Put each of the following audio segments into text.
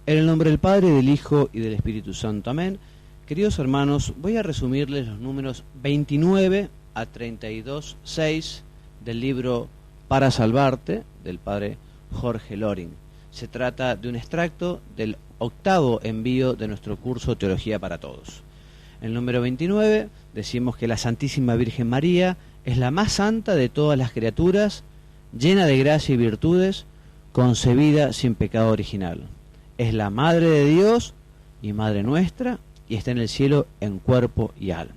En el nombre del Padre, del Hijo y del Espíritu Santo. Amén. Queridos hermanos, voy a resumirles los números 29 a 32:6 del libro Para Salvarte, del Padre Jorge Loring. Se trata de un extracto del 8º envío de nuestro curso Teología para Todos. En el número 29 decimos que la Santísima Virgen María es la más santa de todas las criaturas, llena de gracia y virtudes, concebida sin pecado original. Es la Madre de Dios y Madre nuestra, y está en el cielo en cuerpo y alma.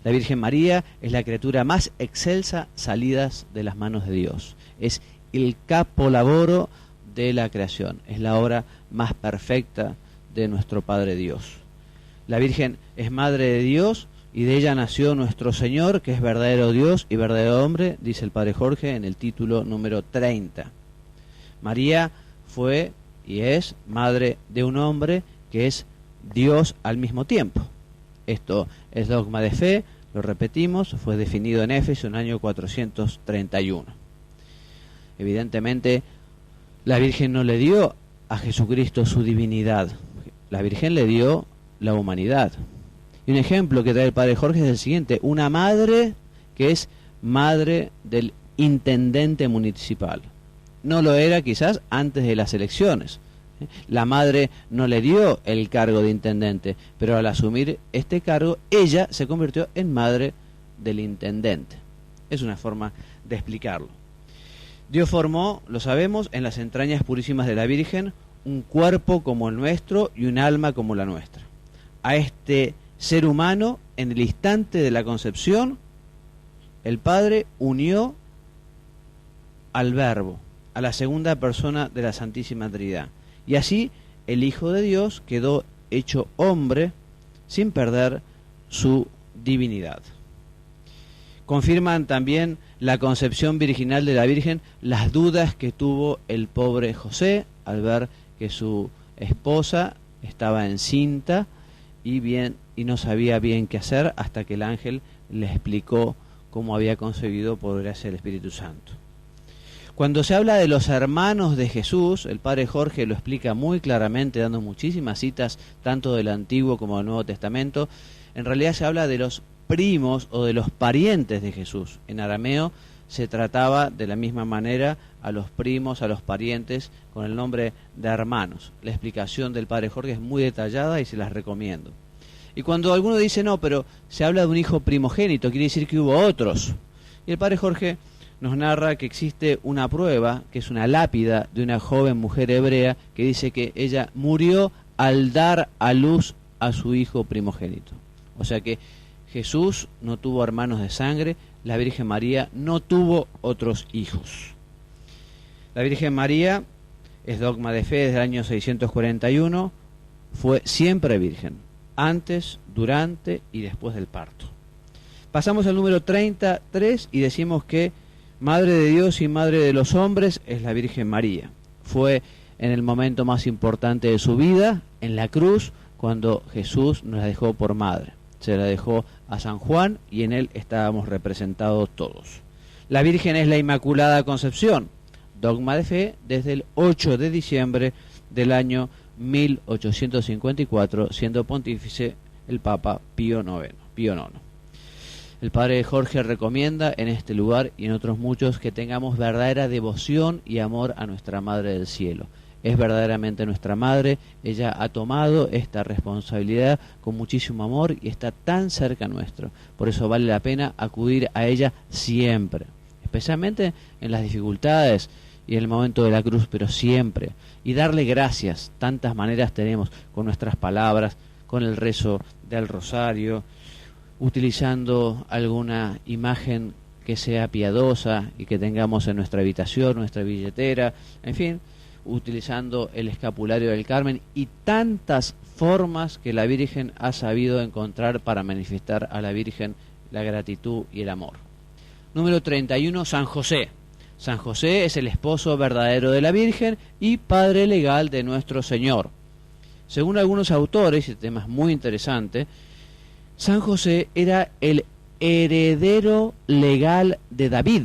La Virgen María es la criatura más excelsa salidas de las manos de Dios. Es el capolaboro de la creación. Es la obra más perfecta de nuestro Padre Dios. La Virgen es Madre de Dios y de ella nació nuestro Señor, que es verdadero Dios y verdadero hombre, dice el Padre Jorge en el título número 30. María fue y es madre de un hombre que es Dios al mismo tiempo. Esto es dogma de fe, lo repetimos, fue definido en Éfeso en el año 431. Evidentemente, la Virgen no le dio a Jesucristo su divinidad, la Virgen le dio la humanidad. Y un ejemplo que trae el Padre Jorge es el siguiente: una madre que es madre del intendente municipal. No lo era quizás antes de las elecciones. La madre no le dio el cargo de intendente, pero al asumir este cargo, ella se convirtió en madre del intendente. Es una forma de explicarlo. Dios formó, lo sabemos, en las entrañas purísimas de la Virgen, un cuerpo como el nuestro y un alma como la nuestra. A este ser humano, en el instante de la concepción, el Padre unió al Verbo, a la segunda persona de la Santísima Trinidad. Y así el Hijo de Dios quedó hecho hombre sin perder su divinidad. Confirman también la concepción virginal de la Virgen las dudas que tuvo el pobre José al ver que su esposa estaba encinta y no sabía bien qué hacer, hasta que el ángel le explicó cómo había concebido por gracia del Espíritu Santo. Cuando se habla de los hermanos de Jesús, el Padre Jorge lo explica muy claramente, dando muchísimas citas tanto del Antiguo como del Nuevo Testamento. En realidad se habla de los primos o de los parientes de Jesús. En arameo se trataba de la misma manera a los primos, a los parientes, con el nombre de hermanos. La explicación del Padre Jorge es muy detallada y se las recomiendo. Y cuando alguno dice, no, pero se habla de un hijo primogénito, quiere decir que hubo otros. Y el Padre Jorge nos narra que existe una prueba, que es una lápida de una joven mujer hebrea, que dice que ella murió al dar a luz a su hijo primogénito. O sea que Jesús no tuvo hermanos de sangre, la Virgen María no tuvo otros hijos. La Virgen María, es dogma de fe desde el año 641, fue siempre virgen, antes, durante y después del parto. Pasamos al número 33 y decimos que Madre de Dios y Madre de los hombres es la Virgen María. Fue en el momento más importante de su vida, en la cruz, cuando Jesús nos la dejó por madre. Se la dejó a San Juan y en él estábamos representados todos. La Virgen es la Inmaculada Concepción, dogma de fe desde el 8 de diciembre del año 1854, siendo pontífice el Papa Pío IX. El Padre Jorge recomienda en este lugar y en otros muchos que tengamos verdadera devoción y amor a nuestra Madre del Cielo. Es verdaderamente nuestra Madre, ella ha tomado esta responsabilidad con muchísimo amor y está tan cerca nuestro. Por eso vale la pena acudir a ella siempre, especialmente en las dificultades y en el momento de la cruz, pero siempre. Y darle gracias, tantas maneras tenemos, con nuestras palabras, con el rezo del rosario, utilizando alguna imagen que sea piadosa y que tengamos en nuestra habitación, nuestra billetera, en fin, utilizando el escapulario del Carmen y tantas formas que la Virgen ha sabido encontrar para manifestar a la Virgen la gratitud y el amor. Número 31, San José. San José es el esposo verdadero de la Virgen y padre legal de nuestro Señor. Según algunos autores, y este tema es muy interesante, San José era el heredero legal de David.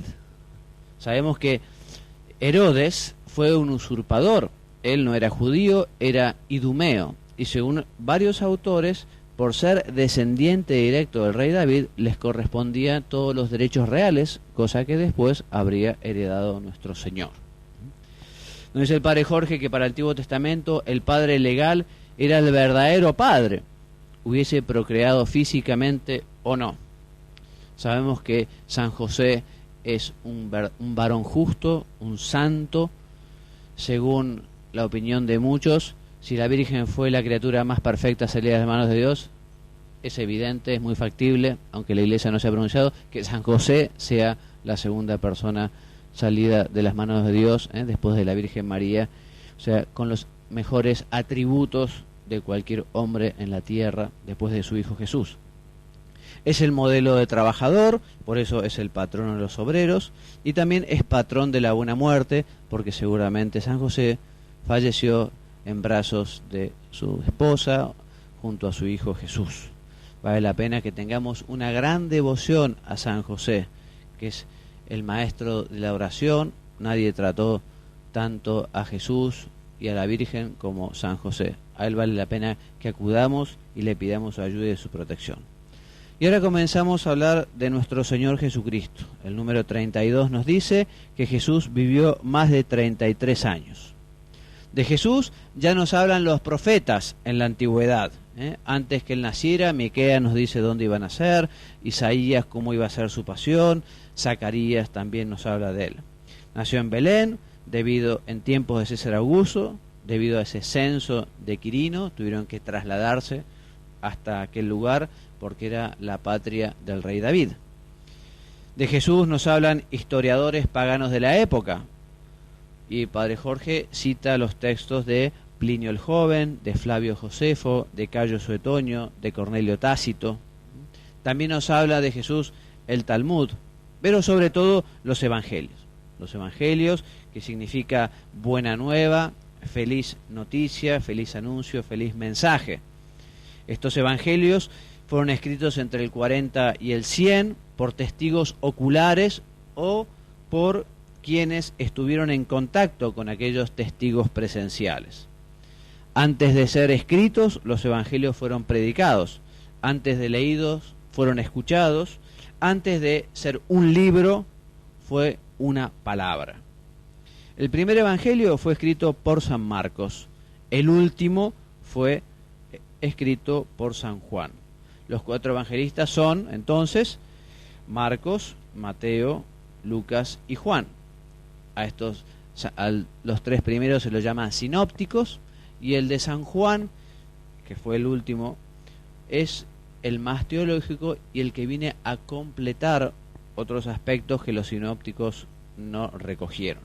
Sabemos que Herodes fue un usurpador él no era judío, era idumeo, y según varios autores, por ser descendiente directo del rey David, les correspondían todos los derechos reales, cosa que después habría heredado nuestro Señor. Nos dice el padre Jorge que para el Antiguo Testamento el padre legal era el verdadero padre, hubiese procreado físicamente o no. Sabemos que San José es un varón justo, un santo, según la opinión de muchos. Si la Virgen fue la criatura más perfecta salida de las manos de Dios, es evidente, es muy factible, aunque la Iglesia no se ha pronunciado, que San José sea la segunda persona salida de las manos de Dios, después de la Virgen María, o sea, con los mejores atributos de cualquier hombre en la tierra después de su Hijo Jesús. Es el modelo de trabajador, por eso es el patrón de los obreros, y también es patrón de la buena muerte, porque seguramente San José falleció en brazos de su esposa junto a su Hijo Jesús. Vale la pena que tengamos una gran devoción a San José, que es el maestro de la oración. Nadie trató tanto a Jesús y a la Virgen como San José. A él vale la pena que acudamos y le pidamos su ayuda y su protección. Y ahora comenzamos a hablar de nuestro Señor Jesucristo. El número 32 nos dice que Jesús vivió más de 33 años. De Jesús ya nos hablan los profetas en la antigüedad. Antes que él naciera, Miqueas nos dice dónde iba a nacer, Isaías cómo iba a ser su pasión, Zacarías también nos habla de él. Nació en Belén, en tiempos de César Augusto, debido a ese censo de Quirino, tuvieron que trasladarse hasta aquel lugar porque era la patria del rey David. De Jesús nos hablan historiadores paganos de la época, y Padre Jorge cita los textos de Plinio el Joven, de Flavio Josefo, de Cayo Suetonio, de Cornelio Tácito. También nos habla de Jesús el Talmud, pero sobre todo los evangelios. Los evangelios, que significa buena nueva, feliz noticia, feliz anuncio, feliz mensaje. Estos evangelios fueron escritos entre el 40 y el 100 por testigos oculares o por quienes estuvieron en contacto con aquellos testigos presenciales. Antes de ser escritos, los evangelios fueron predicados. Antes de leídos, fueron escuchados. Antes de ser un libro, fue una palabra. El primer evangelio fue escrito por San Marcos. El último fue escrito por San Juan. Los 4 evangelistas son, entonces, Marcos, Mateo, Lucas y Juan. A los 3 primeros se los llaman sinópticos, y el de San Juan, que fue el último, es el más teológico y el que viene a completar otros aspectos que los sinópticos no recogieron.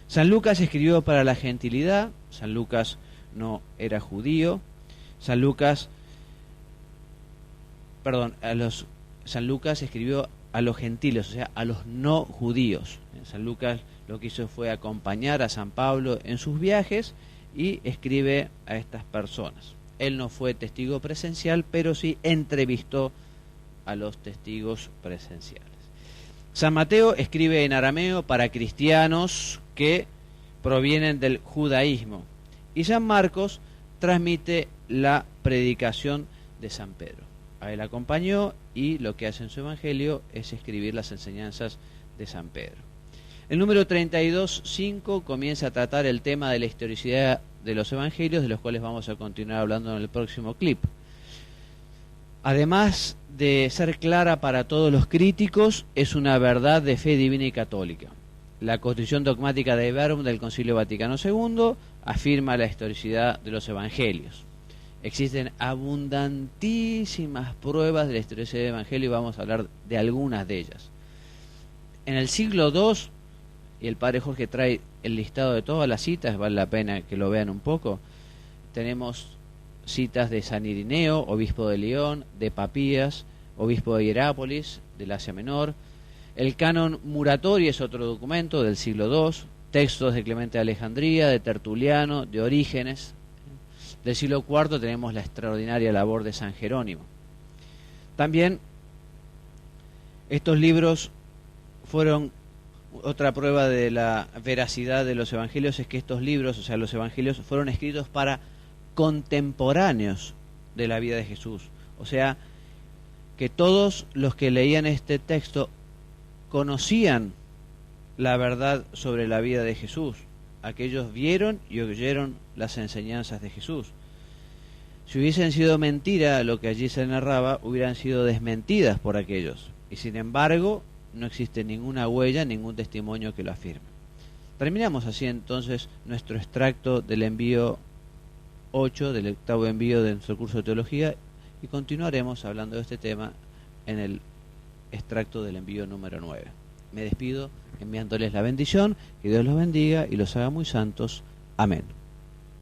San Lucas escribió para la gentilidad. San Lucas no era judío. San Lucas escribió a los gentiles, o sea, a los no judíos. San Lucas lo que hizo fue acompañar a San Pablo en sus viajes y escribe a estas personas. Él no fue testigo presencial, pero sí entrevistó a los testigos presenciales. San Mateo escribe en arameo para cristianos que provienen del judaísmo, y San Marcos transmite la predicación de San Pedro. A él acompañó, y lo que hace en su evangelio es escribir las enseñanzas de San Pedro. El número 32.5 comienza a tratar el tema de la historicidad de los evangelios, de los cuales vamos a continuar hablando en el próximo clip. Además de ser clara para todos los críticos, es una verdad de fe divina y católica. La Constitución Dogmática de Verbum del Concilio Vaticano II afirma la historicidad de los evangelios. Existen abundantísimas pruebas de la historicidad del evangelio y vamos a hablar de algunas de ellas. En el siglo II, y el padre Jorge trae el listado de todas las citas, vale la pena que lo vean un poco, tenemos citas de San Irineo, obispo de León, de Papías, obispo de Hierápolis, del Asia Menor. El canon Muratori es otro documento del siglo II, textos de Clemente de Alejandría, de Tertuliano, de Orígenes. Del siglo IV tenemos la extraordinaria labor de San Jerónimo. También estos libros fueron Otra prueba de la veracidad de los evangelios es que estos libros, o sea, los evangelios, fueron escritos para contemporáneos de la vida de Jesús. O sea, que todos los que leían este texto conocían la verdad sobre la vida de Jesús. Aquellos vieron y oyeron las enseñanzas de Jesús. Si hubiesen sido mentira lo que allí se narraba, hubieran sido desmentidas por aquellos. Y sin embargo, no existe ninguna huella, ningún testimonio que lo afirme. Terminamos así entonces nuestro extracto del envío 8, del octavo envío de nuestro curso de teología, y continuaremos hablando de este tema en el extracto del envío número 9. Me despido enviándoles la bendición, que Dios los bendiga y los haga muy santos. Amén.